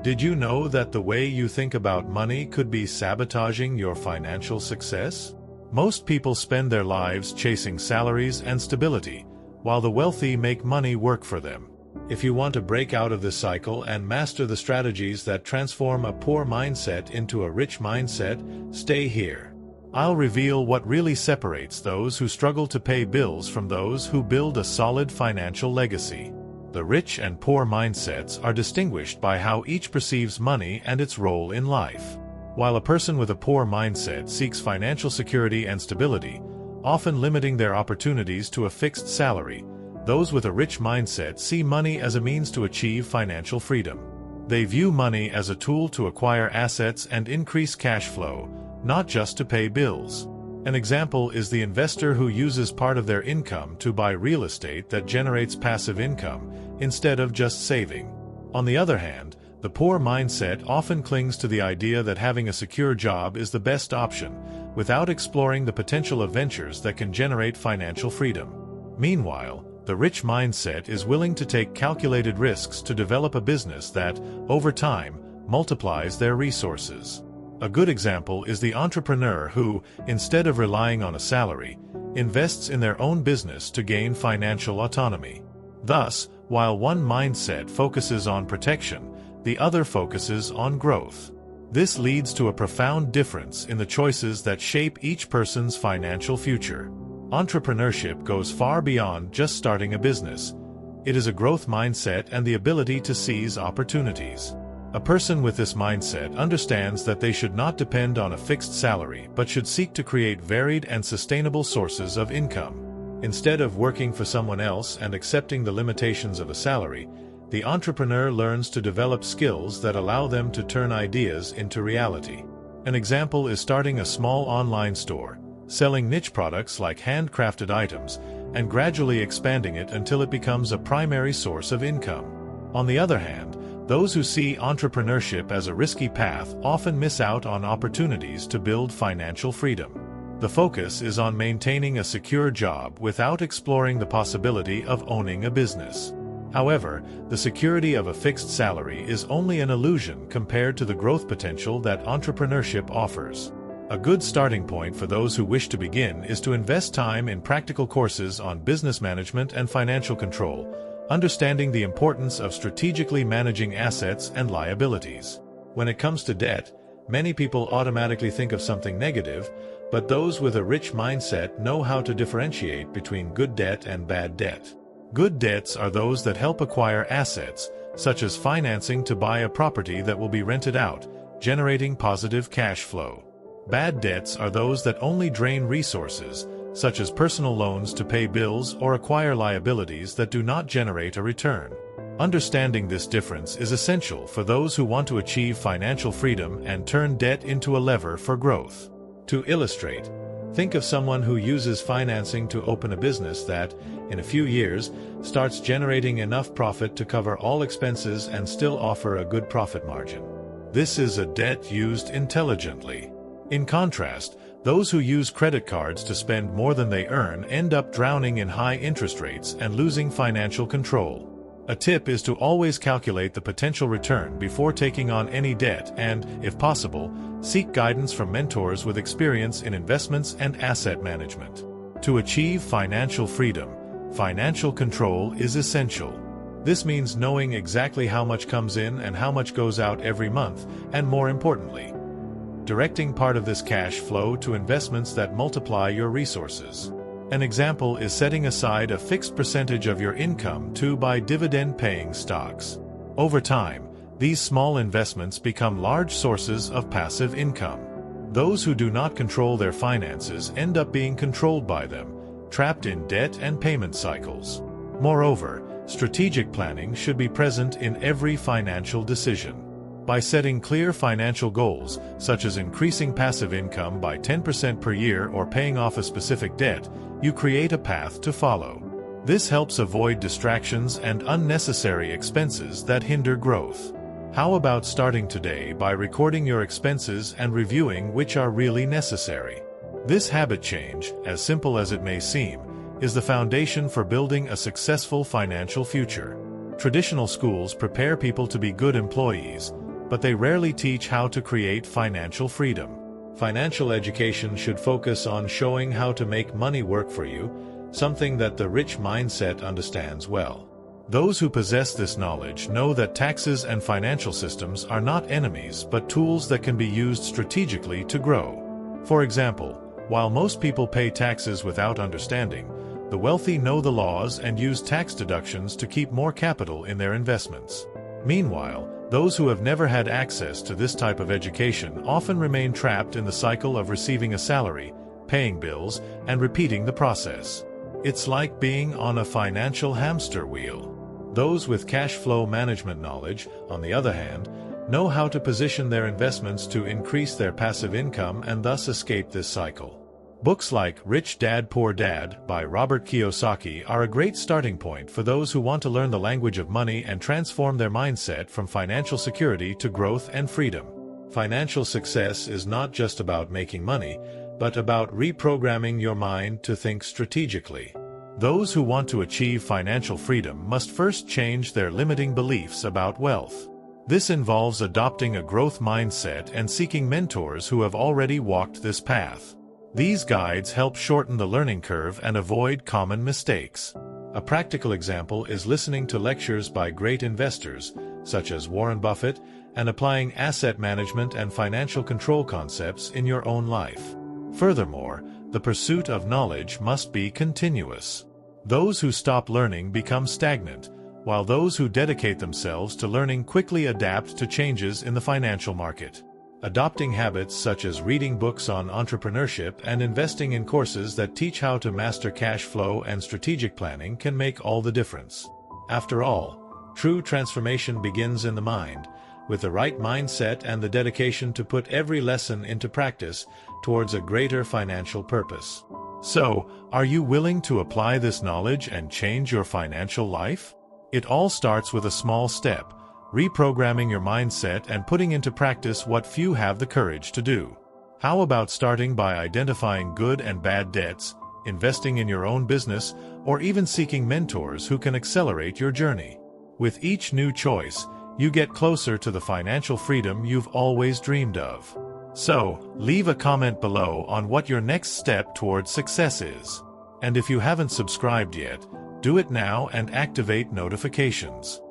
Did you know that the way you think about money could be sabotaging your financial success? Most people spend their lives chasing salaries and stability, while the wealthy make money work for them. If you want to break out of this cycle and master the strategies that transform a poor mindset into a rich mindset, stay here. I'll reveal what really separates those who struggle to pay bills from those who build a solid financial legacy. The rich and poor mindsets are distinguished by how each perceives money and its role in life. While a person with a poor mindset seeks financial security and stability, often limiting their opportunities to a fixed salary, those with a rich mindset see money as a means to achieve financial freedom. They view money as a tool to acquire assets and increase cash flow, not just to pay bills. An example is the investor who uses part of their income to buy real estate that generates passive income, instead of just saving. On the other hand, the poor mindset often clings to the idea that having a secure job is the best option, without exploring the potential ventures that can generate financial freedom. Meanwhile, the rich mindset is willing to take calculated risks to develop a business that, over time, multiplies their resources. A good example is the entrepreneur who, instead of relying on a salary, invests in their own business to gain financial autonomy. Thus, while one mindset focuses on protection, the other focuses on growth. This leads to a profound difference in the choices that shape each person's financial future. Entrepreneurship goes far beyond just starting a business. It is a growth mindset and the ability to seize opportunities. A person with this mindset understands that they should not depend on a fixed salary but should seek to create varied and sustainable sources of income. Instead of working for someone else and accepting the limitations of a salary, the entrepreneur learns to develop skills that allow them to turn ideas into reality. An example is starting a small online store, selling niche products like handcrafted items, and gradually expanding it until it becomes a primary source of income. On the other hand, those who see entrepreneurship as a risky path often miss out on opportunities to build financial freedom. The focus is on maintaining a secure job without exploring the possibility of owning a business. However, the security of a fixed salary is only an illusion compared to the growth potential that entrepreneurship offers. A good starting point for those who wish to begin is to invest time in practical courses on business management and financial control, understanding the importance of strategically managing assets and liabilities. When it comes to debt, many people automatically think of something negative, but those with a rich mindset know how to differentiate between good debt and bad debt. Good debts are those that help acquire assets, such as financing to buy a property that will be rented out, generating positive cash flow. Bad debts are those that only drain resources, such as personal loans to pay bills or acquire liabilities that do not generate a return. Understanding this difference is essential for those who want to achieve financial freedom and turn debt into a lever for growth. To illustrate, think of someone who uses financing to open a business that, in a few years, starts generating enough profit to cover all expenses and still offer a good profit margin. This is a debt used intelligently. In contrast, those who use credit cards to spend more than they earn end up drowning in high interest rates and losing financial control. A tip is to always calculate the potential return before taking on any debt and, if possible, seek guidance from mentors with experience in investments and asset management. To achieve financial freedom, financial control is essential. This means knowing exactly how much comes in and how much goes out every month, and more importantly, directing part of this cash flow to investments that multiply your resources. An example is setting aside a fixed percentage of your income to buy dividend-paying stocks. Over time, these small investments become large sources of passive income. Those who do not control their finances end up being controlled by them, trapped in debt and payment cycles. Moreover, strategic planning should be present in every financial decision. By setting clear financial goals, such as increasing passive income by 10% per year or paying off a specific debt, you create a path to follow. This helps avoid distractions and unnecessary expenses that hinder growth. How about starting today by recording your expenses and reviewing which are really necessary? This habit change, as simple as it may seem, is the foundation for building a successful financial future. Traditional schools prepare people to be good employees, but they rarely teach how to create financial freedom. Financial education should focus on showing how to make money work for you, something that the rich mindset understands well. Those who possess this knowledge know that taxes and financial systems are not enemies but tools that can be used strategically to grow. For example, while most people pay taxes without understanding, the wealthy know the laws and use tax deductions to keep more capital in their investments. Meanwhile, those who have never had access to this type of education often remain trapped in the cycle of receiving a salary, paying bills, and repeating the process. It's like being on a financial hamster wheel. Those with cash flow management knowledge, on the other hand, know how to position their investments to increase their passive income and thus escape this cycle. Books like Rich Dad Poor Dad by Robert Kiyosaki are a great starting point for those who want to learn the language of money and transform their mindset from financial security to growth and freedom. Financial success is not just about making money, but about reprogramming your mind to think strategically. Those who want to achieve financial freedom must first change their limiting beliefs about wealth. This involves adopting a growth mindset and seeking mentors who have already walked this path. These guides help shorten the learning curve and avoid common mistakes. A practical example is listening to lectures by great investors, such as Warren Buffett, and applying asset management and financial control concepts in your own life. Furthermore, the pursuit of knowledge must be continuous. Those who stop learning become stagnant, while those who dedicate themselves to learning quickly adapt to changes in the financial market. Adopting habits such as reading books on entrepreneurship and investing in courses that teach how to master cash flow and strategic planning can make all the difference. After all, true transformation begins in the mind, with the right mindset and the dedication to put every lesson into practice towards a greater financial purpose. So, are you willing to apply this knowledge and change your financial life? It all starts with a small step: reprogramming your mindset and putting into practice what few have the courage to do. How about starting by identifying good and bad debts, investing in your own business, or even seeking mentors who can accelerate your journey? With each new choice, you get closer to the financial freedom you've always dreamed of. So, leave a comment below on what your next step towards success is. And if you haven't subscribed yet, do it now and activate notifications.